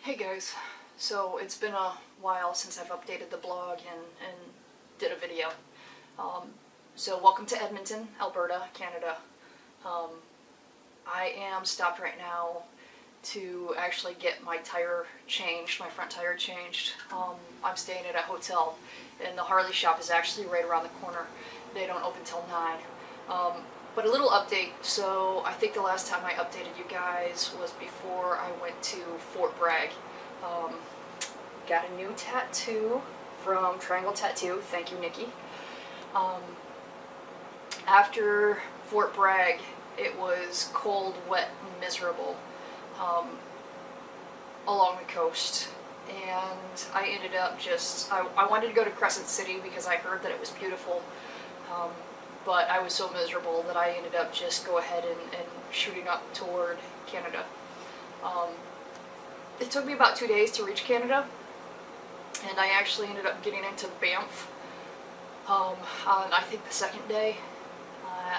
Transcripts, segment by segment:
Hey guys, so it's been a while since I've updated the blog and did a video. So welcome to Edmonton, Alberta, Canada. I am stopped right now to actually get my tire changed, my front tire changed. I'm staying at a hotel and the Harley shop is actually right around the corner. They don't open till 9. But a little update, so I think the last time I updated you guys was before I went to Fort Bragg. Got a new tattoo from Triangle Tattoo, thank you Nikki. After Fort Bragg, it was cold, wet, miserable along the coast. And I ended up I wanted to go to Crescent City because I heard that it was beautiful. But I was so miserable that I ended up just go ahead and shooting up toward Canada. It took me about 2 days to reach Canada, and I actually ended up getting into Banff on I think the second day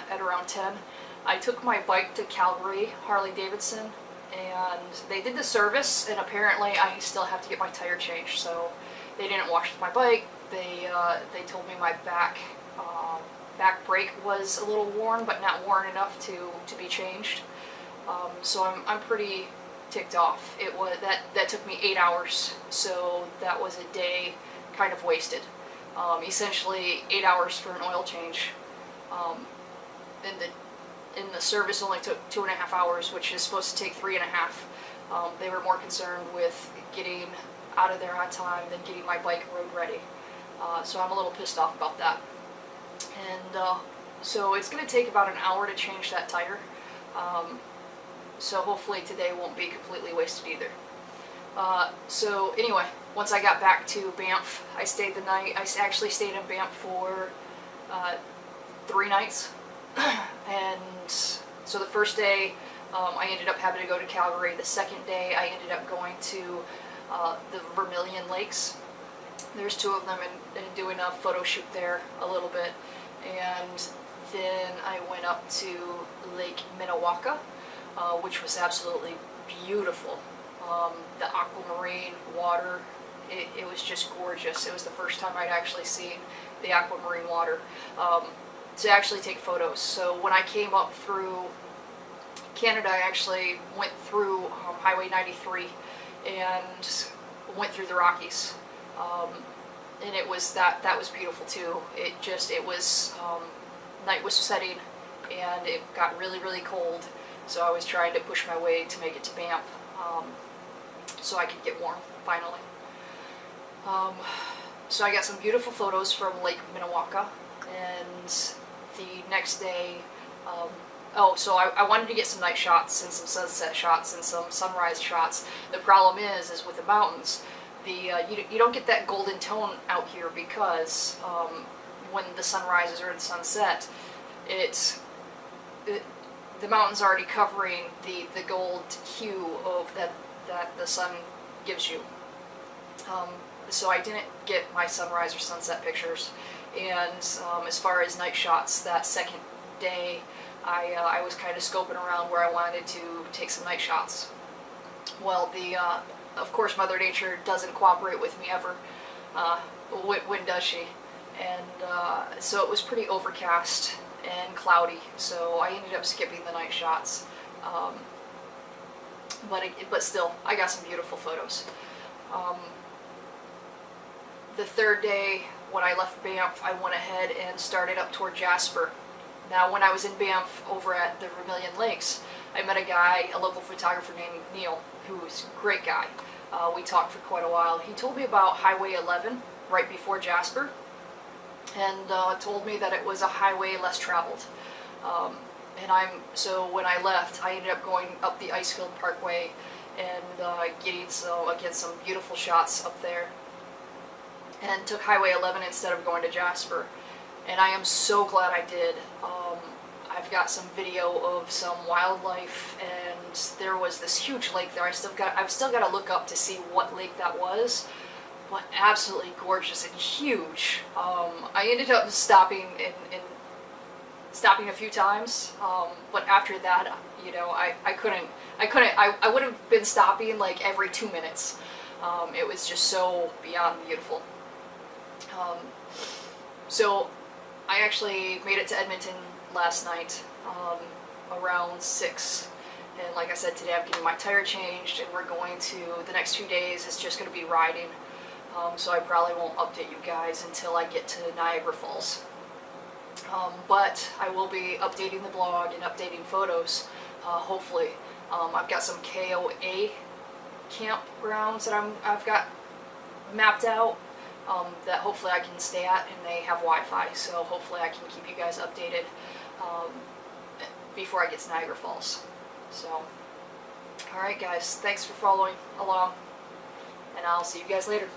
at around 10. I took my bike to Calgary, Harley Davidson, and they did the service, and apparently I still have to get my tire changed, so they didn't wash my bike. They told me my back brake was a little worn, but not worn enough to be changed. So I'm pretty ticked off. It was that took me 8 hours, so that was a day kind of wasted. Essentially 8 hours for an oil change. And the service only took 2.5 hours, which is supposed to take 3.5. They were more concerned with getting out of there on time than getting my bike road ready. So I'm a little pissed off about that. And so it's going to take about an hour to change that tire. So hopefully today won't be completely wasted either. So anyway, once I got back to Banff, I stayed the night. I actually stayed in Banff for 3 nights. And so the first day I ended up having to go to Calgary. The second day I ended up going to the Vermilion Lakes. There's 2 of them, and doing a photo shoot there a little bit. And then I went up to Lake Minnewaca, which was absolutely beautiful. The aquamarine water, it was just gorgeous. It was the first time I'd actually seen the aquamarine water to actually take photos. So when I came up through Canada, I actually went through Highway 93 and went through the Rockies. And it was that was beautiful too. Night was setting and it got really cold, so I was trying to push my way to make it to Banff so I could get warm finally. So I got some beautiful photos from Lake Minnewaca, and the next day so I wanted to get some night shots and some sunset shots and some sunrise shots. The problem is with the mountains, you don't get that golden tone out here because when the sun rises or the sunset, the mountain's already covering the gold hue of that the sun gives you. So I didn't get my sunrise or sunset pictures. And as far as night shots, that second day I was kind of scoping around where I wanted to take some night shots. Well, of course, Mother Nature doesn't cooperate with me ever. When does she? And so it was pretty overcast and cloudy, so I ended up skipping the night shots. But still, I got some beautiful photos. The third day, when I left Banff, I went ahead and started up toward Jasper. Now, when I was in Banff over at the Vermilion Lakes, I met a local photographer named Neil, who was a great guy. We talked for quite a while. He told me about Highway 11 right before Jasper, and told me that it was a highway less traveled. So when I left, I ended up going up the Icefield Parkway and getting some beautiful shots up there, and took Highway 11 instead of going to Jasper. And I am so glad I did. I've got some video of some wildlife, and there was this huge lake there. I've still got to look up to see what lake that was, but absolutely gorgeous and huge. I ended up stopping and stopping a few times, but after that, you know, I would have been stopping like every 2 minutes. It was just so beyond beautiful. So I actually made it to Edmonton last night around 6. And like I said, today I'm getting my tire changed, and we're going to, the next few days is just going to be riding. So I probably won't update you guys until I get to Niagara Falls. But I will be updating the blog and updating photos, hopefully. I've got some KOA campgrounds that I've got mapped out that hopefully I can stay at, and they have Wi-Fi, so hopefully I can keep you guys updated before I get to Niagara Falls. So, alright guys, thanks for following along, and I'll see you guys later.